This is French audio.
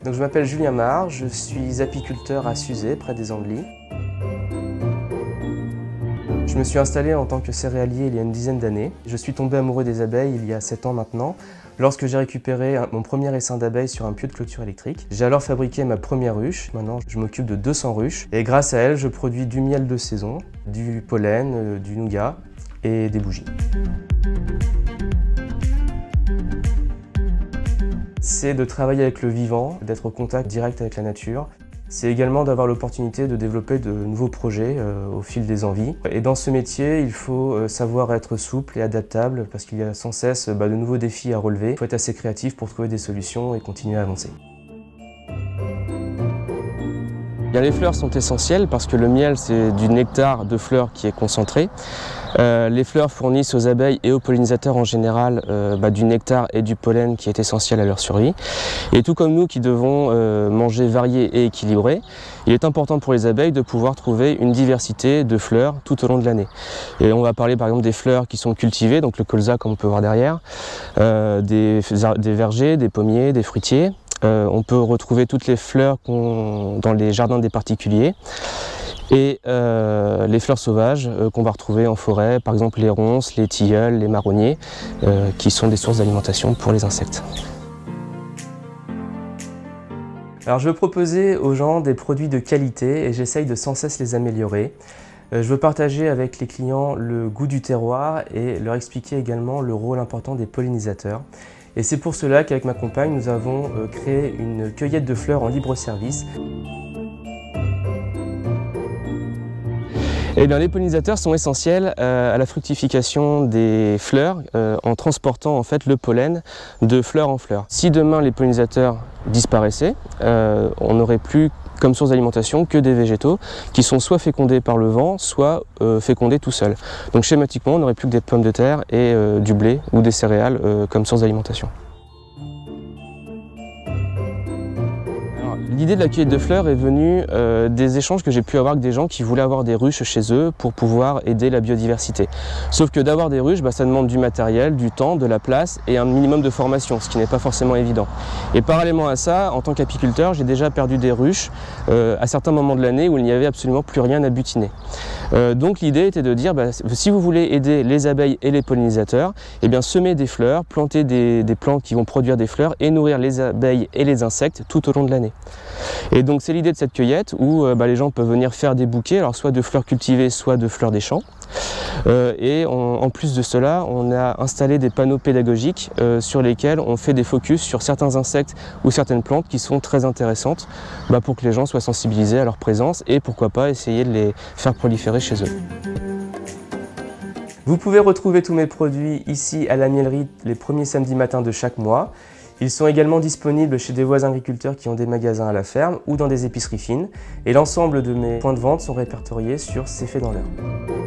Donc, je m'appelle Julien Mar, je suis apiculteur à Suzay, près des Andelys. Je me suis installé en tant que céréalier il y a une dizaine d'années. Je suis tombé amoureux des abeilles il y a 7 ans maintenant, lorsque j'ai récupéré mon premier essaim d'abeilles sur un pieu de clôture électrique. J'ai alors fabriqué ma première ruche. Maintenant, je m'occupe de 200 ruches et grâce à elle, je produis du miel de saison, du pollen, du nougat et des bougies. C'est de travailler avec le vivant, d'être au contact direct avec la nature. C'est également d'avoir l'opportunité de développer de nouveaux projets au fil des envies. Et dans ce métier, il faut savoir être souple et adaptable parce qu'il y a sans cesse de nouveaux défis à relever. Il faut être assez créatif pour trouver des solutions et continuer à avancer. Les fleurs sont essentielles parce que le miel, c'est du nectar de fleurs qui est concentré. Les fleurs fournissent aux abeilles et aux pollinisateurs en général du nectar et du pollen qui est essentiel à leur survie. Et tout comme nous qui devons manger varié et équilibré, il est important pour les abeilles de pouvoir trouver une diversité de fleurs tout au long de l'année. Et on va parler par exemple des fleurs qui sont cultivées, donc le colza comme on peut voir derrière, des vergers, des pommiers, des fruitiers. On peut retrouver toutes les fleurs dans les jardins des particuliers et les fleurs sauvages qu'on va retrouver en forêt, par exemple les ronces, les tilleuls, les marronniers, qui sont des sources d'alimentation pour les insectes. Alors je veux proposer aux gens des produits de qualité et j'essaye de sans cesse les améliorer. Je veux partager avec les clients le goût du terroir et leur expliquer également le rôle important des pollinisateurs. Et c'est pour cela qu'avec ma compagne, nous avons créé une cueillette de fleurs en libre service. Les pollinisateurs sont essentiels à la fructification des fleurs en transportant en fait le pollen de fleur en fleur. Si demain les pollinisateurs disparaissaient, on n'aurait plus comme source d'alimentation que des végétaux qui sont soit fécondés par le vent, soit fécondés tout seuls. Donc schématiquement, on n'aurait plus que des pommes de terre et du blé ou des céréales comme source d'alimentation. L'idée de la cueillette de fleurs est venue des échanges que j'ai pu avoir avec des gens qui voulaient avoir des ruches chez eux pour pouvoir aider la biodiversité. Sauf que d'avoir des ruches, ça demande du matériel, du temps, de la place et un minimum de formation, ce qui n'est pas forcément évident. Et parallèlement à ça, en tant qu'apiculteur, j'ai déjà perdu des ruches à certains moments de l'année où il n'y avait absolument plus rien à butiner. Donc l'idée était de dire, si vous voulez aider les abeilles et les pollinisateurs, semez des fleurs, plantez des plantes qui vont produire des fleurs et nourrir les abeilles et les insectes tout au long de l'année. Et donc c'est l'idée de cette cueillette où les gens peuvent venir faire des bouquets, alors soit de fleurs cultivées, soit de fleurs des champs. En plus de cela, on a installé des panneaux pédagogiques sur lesquels on fait des focus sur certains insectes ou certaines plantes qui sont très intéressantes pour que les gens soient sensibilisés à leur présence et pourquoi pas essayer de les faire proliférer chez eux. Vous pouvez retrouver tous mes produits ici à la Miellerie les premiers samedis matins de chaque mois. Ils sont également disponibles chez des voisins agriculteurs qui ont des magasins à la ferme ou dans des épiceries fines. Et l'ensemble de mes points de vente sont répertoriés sur C'est fait dans l'heure.